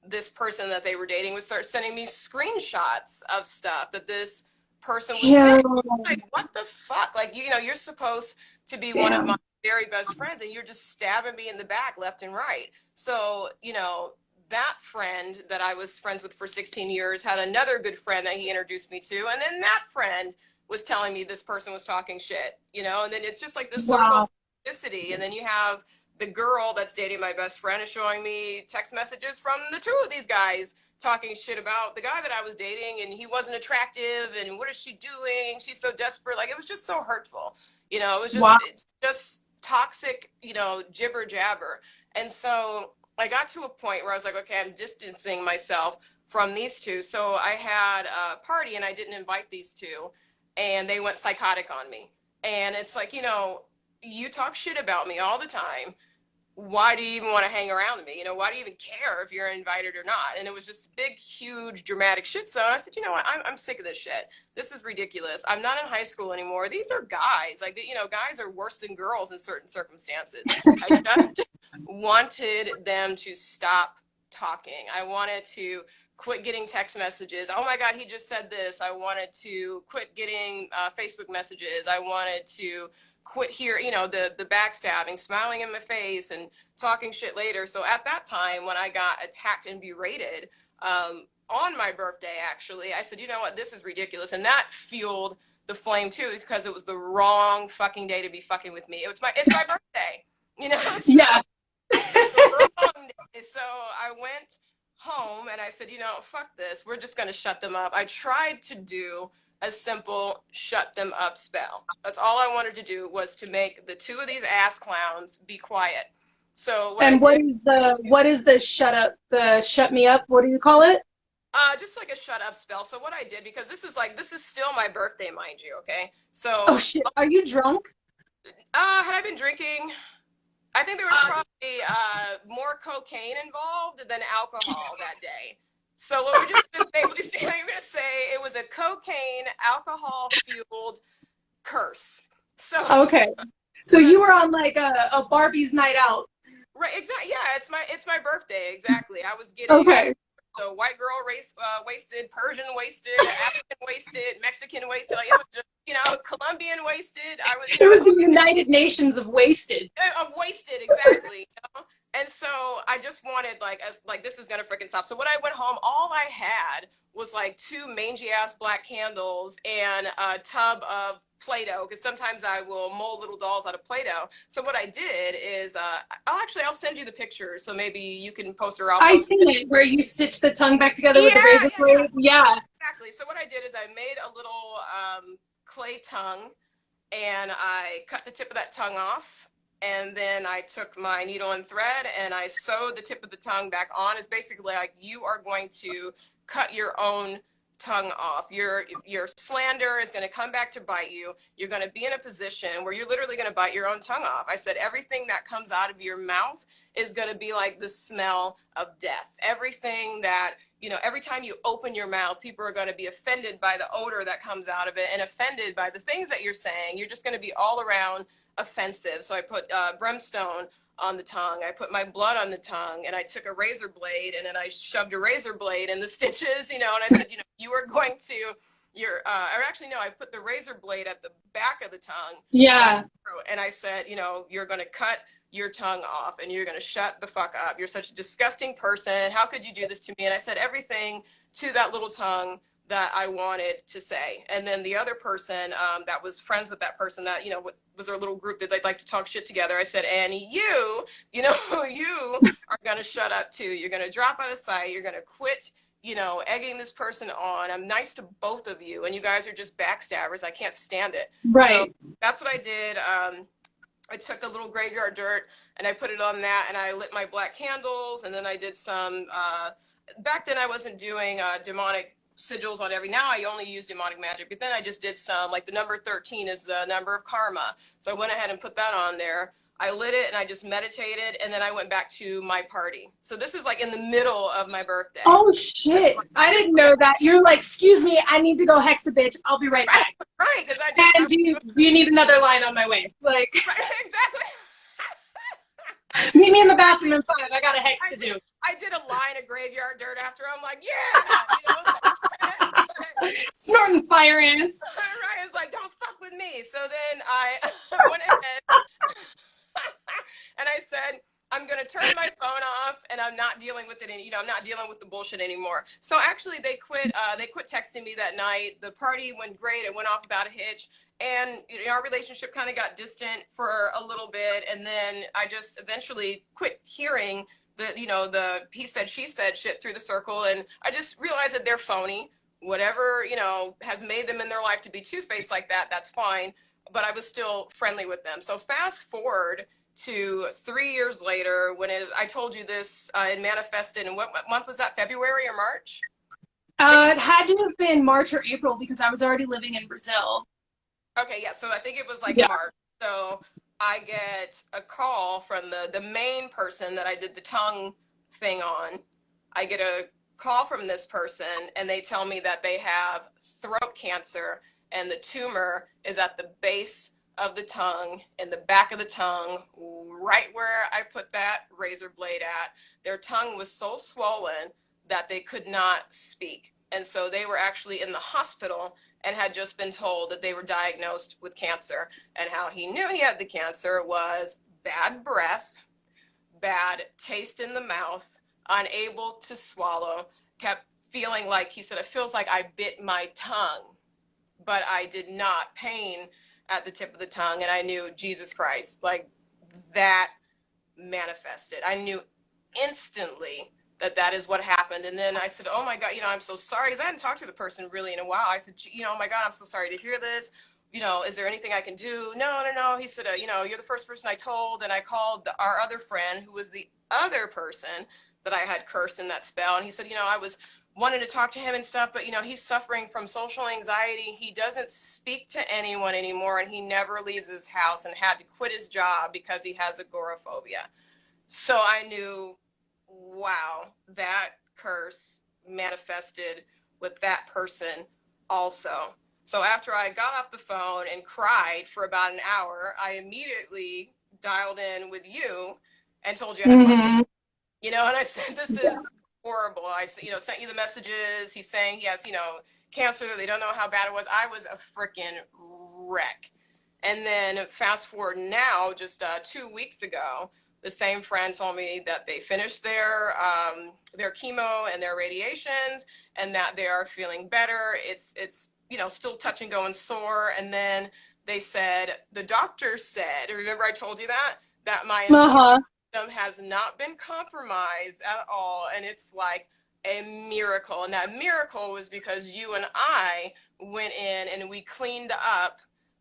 this person that they were dating would start sending me screenshots of stuff that this person was Yeah. saying. Like, what the fuck? Like, you're supposed to be one of my Damn. very best friends, and you're just stabbing me in the back left and right. So, that friend that I was friends with for 16 years had another good friend that he introduced me to, and then that friend was telling me this person was talking shit, and then it's just like this circle of Wow. toxicity. And then you have the girl that's dating my best friend is showing me text messages from the two of these guys talking shit about the guy that I was dating, and he wasn't attractive, and what is she doing? She's so desperate. Like, it was just so hurtful. It was Wow. just toxic, jibber jabber. And so I got to a point where I was like, okay, I'm distancing myself from these two. So I had a party and I didn't invite these two, and they went psychotic on me. And it's like, you talk shit about me all the time. why do you even want to hang around me? Why do you even care if you're invited or not? And it was just a big, huge, dramatic shit. So I said, you know what? I'm sick of this shit. This is ridiculous. I'm not in high school anymore. These are guys. Like, guys are worse than girls in certain circumstances. I just wanted them to stop talking. I wanted to quit getting text messages. Oh my God, he just said this. I wanted to quit getting Facebook messages. I wanted to quit here, the backstabbing, smiling in my face and talking shit later. So at that time, when I got attacked and berated, on my birthday, actually, I said, you know what, this is ridiculous. And that fueled the flame too, because it was the wrong fucking day to be fucking with me. It's my birthday, so Yeah. it's the wrong day. So I went home and I said, fuck this. We're just going to shut them up. I tried to do a simple shut them up spell. That's all I wanted to do, was to make the two of these ass clowns be quiet. So And what is the shut me up? What do you call it? Just like a shut up spell. So what I did, because this is still my birthday, mind you, okay? So Oh shit, are you drunk? had I been drinking? I think there was probably more cocaine involved than alcohol that day. So what we're just going to say it was a cocaine, alcohol-fueled curse. So Okay. So you were on like a Barbie's night out. right, exactly. Yeah, it's my birthday. Exactly. I was getting Okay. the white girl wasted, Persian wasted, African wasted, Mexican wasted. Like it was just Colombian wasted. I was It was the United Nations of wasted. of wasted, exactly. And so I just wanted like this is gonna freaking stop. So when I went home, all I had was like two mangy ass black candles and a tub of Play-Doh, because sometimes I will mold little dolls out of Play-Doh. So what I did is I'll send you the picture, so maybe you can post her. I've seen it where you stitch the tongue back together with the Yeah, razor blade. Yeah. exactly. So what I did is I made a little clay tongue, and I cut the tip of that tongue off, and then I took my needle and thread and I sewed the tip of the tongue back on. It's basically like you are going to cut your own tongue off. Your slander is going to come back to bite you. You're going to be in a position where you're literally going to bite your own tongue off. I said everything that comes out of your mouth is going to be like the smell of death. Everything that every time you open your mouth, people are going to be offended by the odor that comes out of it and offended by the things that you're saying. You're just going to be all around offensive. So I put brimstone on the tongue. I put my blood on the tongue, and I took a razor blade and then I shoved a razor blade in the stitches, and I said, you are going to, or actually, no, I put the razor blade at the back of the tongue. Yeah. And I said, you're going to cut your tongue off and you're going to shut the fuck up. You're such a disgusting person. How could you do this to me? And I said everything to that little tongue that I wanted to say. And then the other person that was friends with that person, that, was their little group that they'd like to talk shit together. I said, Annie, you are going to shut up too. You're going to drop out of sight. You're going to quit, egging this person on. I'm nice to both of you, and you guys are just backstabbers. I can't stand it. Right. So that's what I did. I took a little graveyard dirt and I put it on that, and I lit my black candles, and then I did some, back then I wasn't doing demonic sigils on every. Now I only use demonic magic, but then I just did some, like the number 13 is the number of karma. So I went ahead and put that on there. I lit it and I just meditated, and then I went back to my party. So this is like in the middle of my birthday. Oh shit. I didn't know that. You're like, excuse me, I need to go hex a bitch. I'll be right back. Right, because I just. And do you need another line on my way? Like, right, exactly. Meet me in the bathroom in 5. I got a hex to do. I did a line of graveyard dirt after. I'm like, yeah, Snorting fire ants. Right, it's like, don't fuck with me. So then I went ahead and I said, I'm going to turn my phone off, and I'm not dealing with it. I'm not dealing with the bullshit anymore. So actually they quit texting me that night. The party went great. It went off without a hitch. And our relationship kind of got distant for a little bit. And then I just eventually quit hearing the he said, she said shit through the circle. And I just realized that they're phony. Whatever, has made them in their life to be two-faced like that, that's fine. But I was still friendly with them. So fast forward to 3 years later, when I told you this, it manifested in what month was that? February or March? It had to have been March or April because I was already living in Brazil. Okay, yeah. So I think it was like Yeah. March. So I get a call from the main person that I did the tongue thing on. I get a call from this person, and they tell me that they have throat cancer, and the tumor is at the base of the tongue, in the back of the tongue, right where I put that razor blade at. Their tongue was so swollen that they could not speak. And so they were actually in the hospital and had just been told that they were diagnosed with cancer. And how he knew he had the cancer was bad breath, bad taste in the mouth, unable to swallow, kept feeling like, he said, it feels like I bit my tongue, but I did not. Pain at the tip of the tongue. And I knew, Jesus Christ, like that manifested. I knew instantly that that is what happened. And then I said, oh my God, I'm so sorry, because I hadn't talked to the person really in a while. I said, oh my God, I'm so sorry to hear this. Is there anything I can do? No, no, no. He said, you're the first person I told. And I called our other friend, who was the other person that I had cursed in that spell. And he said, I was wanting to talk to him and stuff, but he's suffering from social anxiety. He doesn't speak to anyone anymore, and he never leaves his house, and had to quit his job because he has agoraphobia. So I knew, wow, that curse manifested with that person also. So after I got off the phone and cried for about an hour, I immediately dialed in with you and told you I had Mm-hmm. and I said, this is horrible. I sent you the messages. He's saying he has, cancer. They don't know how bad it was. I was a freaking wreck. And then fast forward now, just 2 weeks ago, the same friend told me that they finished their chemo and their radiations, and that they are feeling better. It's still touch and go and sore. And then they said, the doctor said, remember I told you that my immune Uh-huh. system has not been compromised at all, and it's like a miracle. And that miracle was because you and I went in and we cleaned up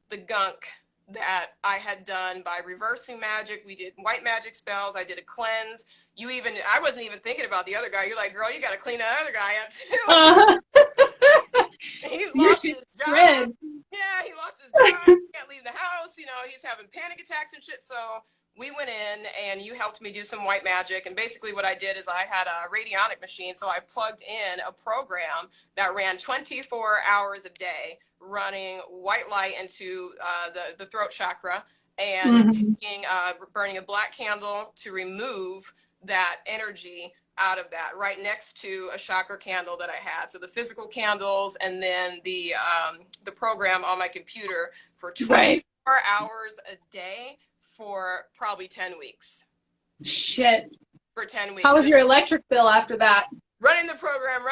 the gunk that I had done by reversing magic. We did white magic spells. I did a cleanse. I wasn't even thinking about the other guy. You're like, girl, you got to clean that other guy up too. Uh-huh. He's Your lost shit's his job. spread. Yeah, he lost his job. He can't leave the house. He's having panic attacks and shit. So we went in and you helped me do some white magic. And basically what I did is I had a radionic machine. So I plugged in a program that ran 24 hours a day, running white light into the throat chakra, and Mm-hmm. burning a black candle to remove that energy out of that, right next to a chakra candle that I had. So the physical candles, and then the program on my computer for Right. 24 hours a day for probably 10 weeks. Shit. For 10 weeks. How was So your electric bill after that? running the program, and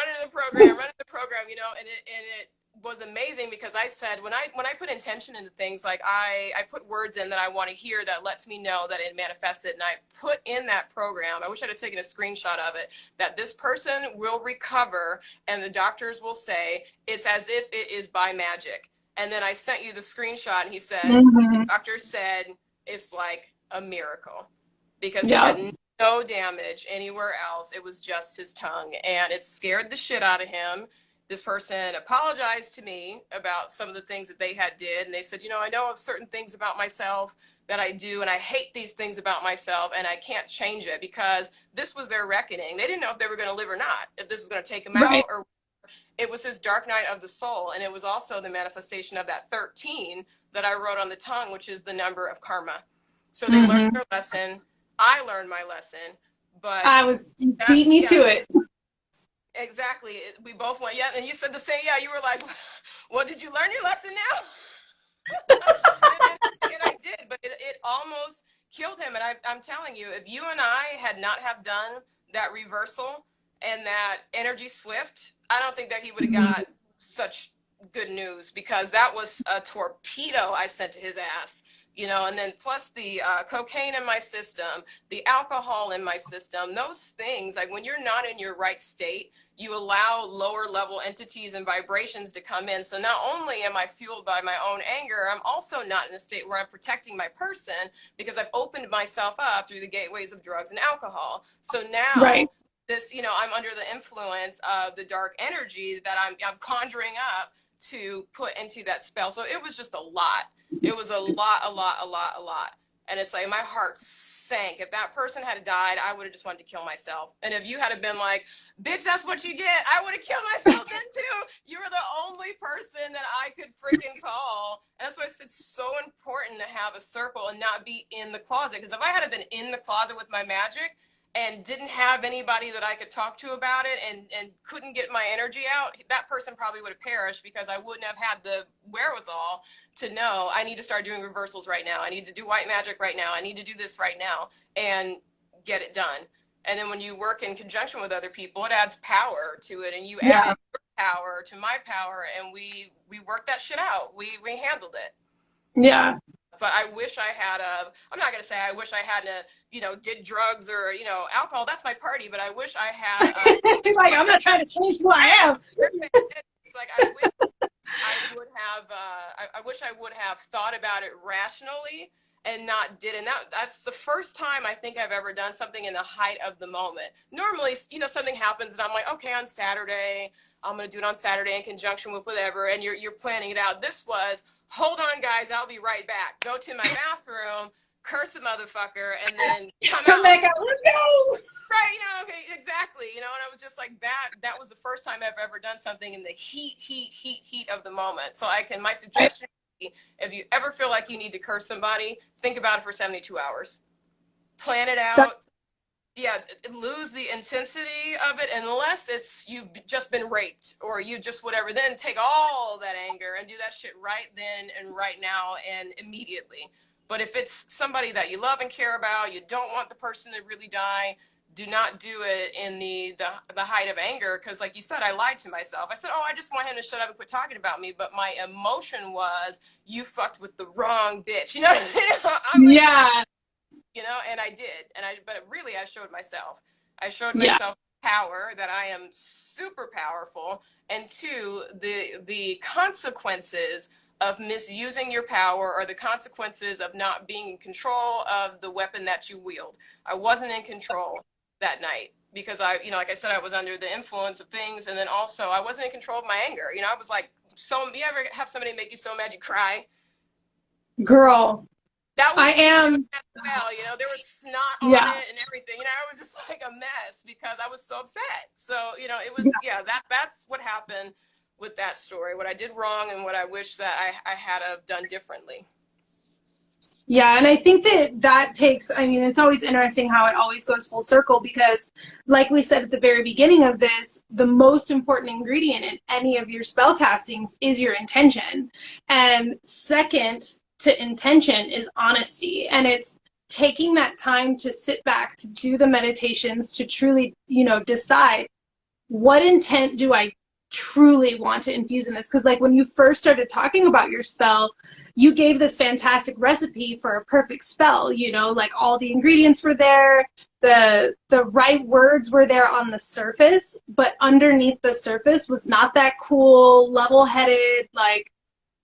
it was amazing, because I said, when I put intention into things, like I put words in that I want to hear, that lets me know that it manifested, and I put in that program, I wish I'd have taken a screenshot of it, that this person will recover, and the doctors will say it's as if it is by magic. And then I sent you the screenshot, and he said, the Mm-hmm. doctor said it's like a miracle, because he Yeah. had no damage anywhere else. It was just his tongue, and it scared the shit out of him. This person apologized to me about some of the things that they had did, and they said, I know of certain things about myself that I do, and I hate these things about myself, and I can't change it, because this was their reckoning. They didn't know if they were going to live or not, if this was going to take them Right. out, or it was his dark night of the soul. And it was also the manifestation of that 13 that I wrote on the tongue, which is the number of karma. So they learned Mm-hmm. their lesson. I learned my lesson, but You beat that's, me yeah, to it. exactly. We both went, yeah. And you said the same, yeah. You were like, well, did you learn your lesson now? and I did, but it almost killed him. And I'm telling you, if you and I had not have done that reversal and that energy swift, I don't think that he would have got such good news, because that was a torpedo I sent to his ass. And then plus the cocaine in my system, the alcohol in my system, those things, like when you're not in your right state, you allow lower level entities and vibrations to come in. So not only am I fueled by my own anger, I'm also not in a state where I'm protecting my person, because I've opened myself up through the gateways of drugs and alcohol. So Right. now this, I'm under the influence of the dark energy that I'm conjuring up to put into that spell. So it was just a lot. It was a lot. And it's like my heart sank. If that person had died, I would have just wanted to kill myself. And if you had been like, bitch, that's what you get, I would have killed myself then too. You were the only person that I could freaking call. And that's why it's so important to have a circle and not be in the closet. Because if I had been in the closet with my magic and didn't have anybody that I could talk to about it and couldn't get my energy out, that person probably would have perished because I wouldn't have had the wherewithal to know I need to start doing reversals right now. I need to do white magic right now. I need to do this right now and get it done. And then when you work in conjunction with other people, it adds power to it, and you Yeah. added your power to my power, and we worked that shit out. We handled it. Yeah. But I wish I had I'm not going to say I wish I hadn't, did drugs or, alcohol. That's my party. But I wish I had Like, I'm not trying to change who I am. It's like I would have, I wish I would have thought about it rationally and not did. And that's the first time I think I've ever done something in the height of the moment. Normally, something happens and I'm like, okay, on Saturday, I'm going to do it on Saturday in conjunction with whatever. And you're planning it out. This was, hold on, guys, I'll be right back. Go to my bathroom, curse a motherfucker, and then come back out. Let's go. Right, okay, exactly. And I was just like, that was the first time I've ever done something in the heat of the moment. So my suggestion would be, if you ever feel like you need to curse somebody, think about it for 72 hours. Plan it out. Yeah, lose the intensity of it unless you've just been raped or you just whatever. Then take all that anger and do that shit right then and right now and immediately. But if it's somebody that you love and care about, you don't want the person to really die, do not do it in the height of anger. Because like you said, I lied to myself. I said, oh, I just want him to shut up and quit talking about me. But my emotion was, you fucked with the wrong bitch. Yeah. And I did. But really, I showed myself. I showed Yeah. myself power, that I am super powerful. And two, the consequences of misusing your power or the consequences of not being in control of the weapon that you wield. I wasn't in control that night because like I said, I was under the influence of things. And then also I wasn't in control of my anger. I was like, you ever have somebody make you so mad you cry? Girl. That was I am. as well. There was snot on Yeah. it and everything. I was just like a mess because I was so upset. So, it was, that's what happened with that story, what I did wrong and what I wish that I had done differently. Yeah, and I think that takes, I mean, it's always interesting how it always goes full circle because, like we said at the very beginning of this, the most important ingredient in any of your spell castings is your intention. And second to intention is honesty. And it's taking that time to sit back, to do the meditations, to truly, decide what intent do I truly want to infuse in this? Because like when you first started talking about your spell, you gave this fantastic recipe for a perfect spell, like all the ingredients were there, the right words were there on the surface, but underneath the surface was not that cool, level-headed, like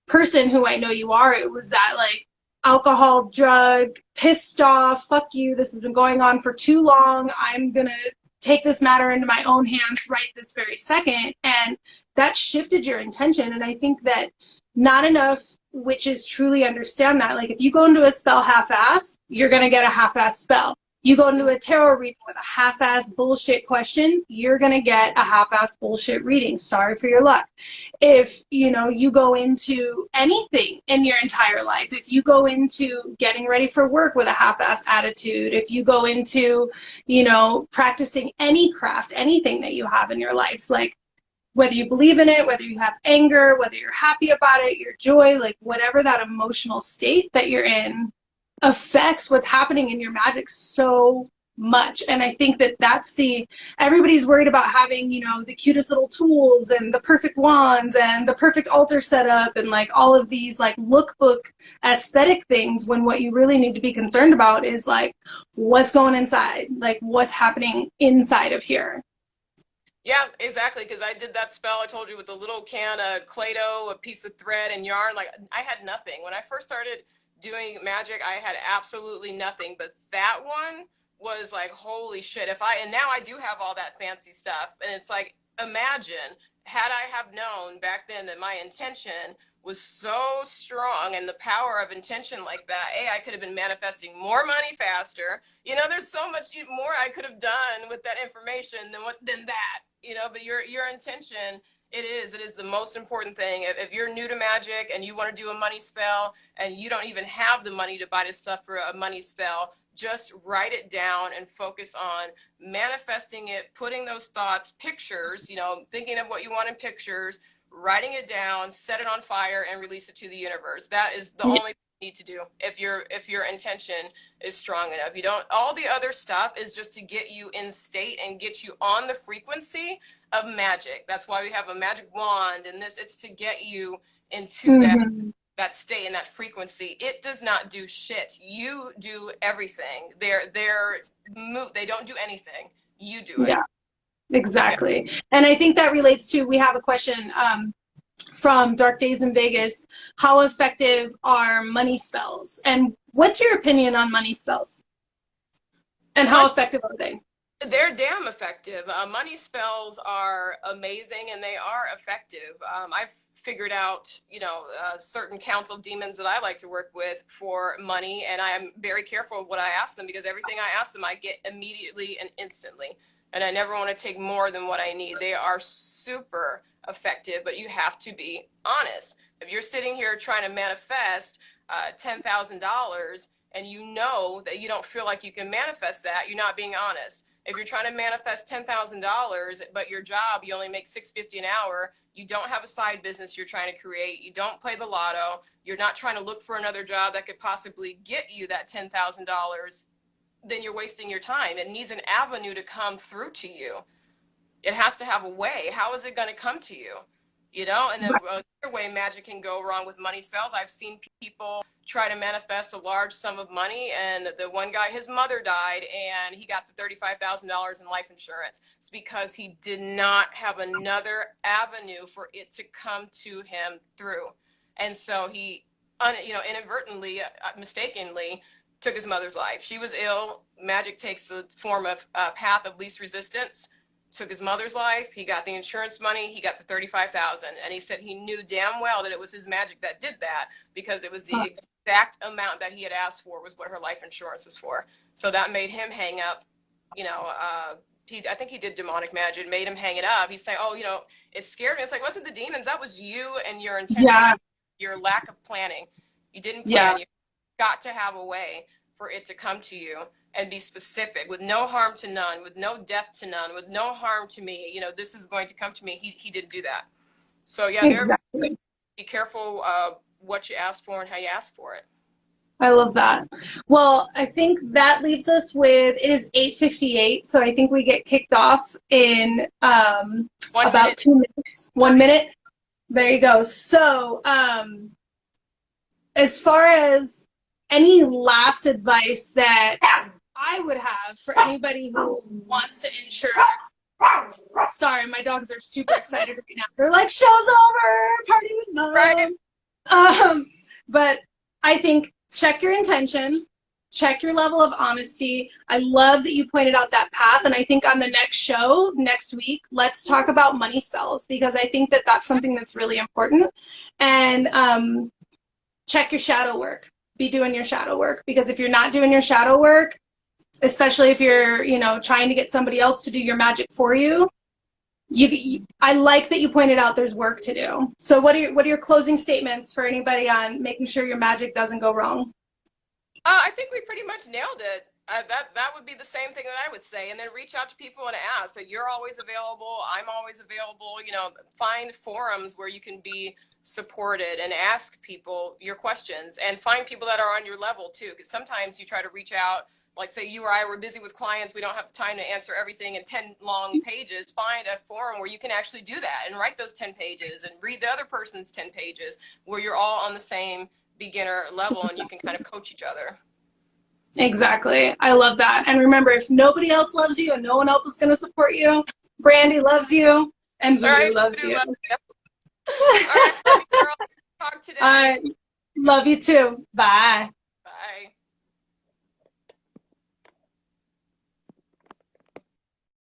person who I know you are. It was that like alcohol, drug, pissed off, fuck you, this has been going on for too long, I'm gonna take this matter into my own hands right this very second. And that shifted your intention. And I think that not enough witches truly understand that. Like if you go into a spell half-ass, you're going to get a half-ass spell. You go into a tarot reading with a half-ass bullshit question, you're going to get a half-ass bullshit reading. Sorry for your luck. If, you go into anything in your entire life, if you go into getting ready for work with a half-ass attitude, if you go into, practicing any craft, anything that you have in your life, like whether you believe in it, whether you have anger, whether you're happy about it, your joy, like whatever that emotional state that you're in affects what's happening in your magic so much. And I think that everybody's worried about having, the cutest little tools and the perfect wands and the perfect altar setup and like all of these like lookbook aesthetic things, when what you really need to be concerned about is like what's going inside, like what's happening inside of here. Yeah, exactly. Because I did that spell I told you with a little can of Play-Doh, a piece of thread, and yarn. Like I had nothing when I first started doing magic. I had absolutely nothing. But that one was like, holy shit! And now I do have all that fancy stuff, and it's like, imagine had I have known back then that my intention was so strong, and the power of intention like that, I could have been manifesting more money faster. You know, there's so much more I could have done with that information than that. You know, but your intention, it is the most important thing. If you're new to magic and you want to do a money spell and you don't even have the money to buy the stuff for a money spell, just write it down and focus on manifesting it, putting those thoughts, pictures, you know, thinking of what you want in pictures, writing it down, set it on fire, and release it to the universe. That is the only thing you need to do if your intention is strong enough. You don't, all the other stuff is just to get you in state and get you on the frequency of magic. That's why we have a magic wand, and it's to get you into that state and that frequency. It does not do shit. You do everything. They don't do anything. You do it. Yeah, exactly. Yeah. And I think that relates to, we have a question from Dark Days in Vegas. How effective are money spells? And what's your opinion on money spells? And how effective are they? They're damn effective. Money spells are amazing, and they are effective. I've figured out, you know, certain council demons that I like to work with for money, and I am very careful of what I ask them, because everything I ask them I get immediately and instantly, and I never want to take more than what I need. They are super effective, but you have to be honest. If you're sitting here trying to manifest $10,000 and you know that you don't feel like you can manifest that, you're not being honest. If you're trying to manifest $10,000, but your job, you only make $6.50 an hour, you don't have a side business you're trying to create, you don't play the lotto, you're not trying to look for another job that could possibly get you that $10,000, then you're wasting your time. It needs an avenue to come through to you. It has to have a way. How is it going to come to you? You know, and the other way magic can go wrong with money spells, I've seen people try to manifest a large sum of money, and the one guy, his mother died, and he got the $35,000 in life insurance. It's because he did not have another avenue for it to come to him through. And so he, you know, inadvertently, mistakenly took his mother's life. She was ill. Magic takes the form of path of least resistance. Took his mother's life. He got the insurance money. He got the $35,000, and he said he knew damn well that it was his magic that did that, because it was the exact amount that he had asked for was what her life insurance was for. So that made him hang up. You know, I think he did demonic magic. It made him hang it up. He's saying, "Oh, you know, it scared me." It's like, wasn't the demons? That was you and your intention, your lack of planning. You didn't plan. You got to have a way for it to come to you and be specific, with no harm to none, with no death to none, with no harm to me. You know, this is going to come to me. He didn't do that. So yeah, exactly. Be careful what you ask for and how you ask for it. I love that. Well, I think that leaves us with, it is 8:58, so I think we get kicked off in about 2 minutes. 1 minute. There you go. So as far as any last advice that I would have for anybody who wants to insure. Sorry, my dogs are super excited right now. They're like, show's over, party with mom. Right. But I think check your intention, check your level of honesty. I love that you pointed out that path, and I think on the next show, next week, let's talk about money spells, because I think that that's something that's really important. And check your shadow work. Be doing your shadow work, because if you're not doing your shadow work, especially if you're, you know, trying to get somebody else to do your magic for you, I like that you pointed out there's work to do. So what are your closing statements for anybody on making sure your magic doesn't go wrong? I think we pretty much nailed it. That would be the same thing that I would say. And then reach out to people and ask. So you're always available. I'm always available. You know, find forums where you can be supported and ask people your questions, and find people that are on your level too. Because sometimes you try to reach out, like say you or I were busy with clients, we don't have the time to answer everything in 10 long pages. Find a forum where you can actually do that and write those 10 pages and read the other person's 10 pages, where you're all on the same beginner level and you can kind of coach each other. Exactly. I love that. And remember, if nobody else loves you and no one else is going to support you, Brandy loves you and Voodoo loves you. All right, girl. Talk today. All right. Love you too. Bye.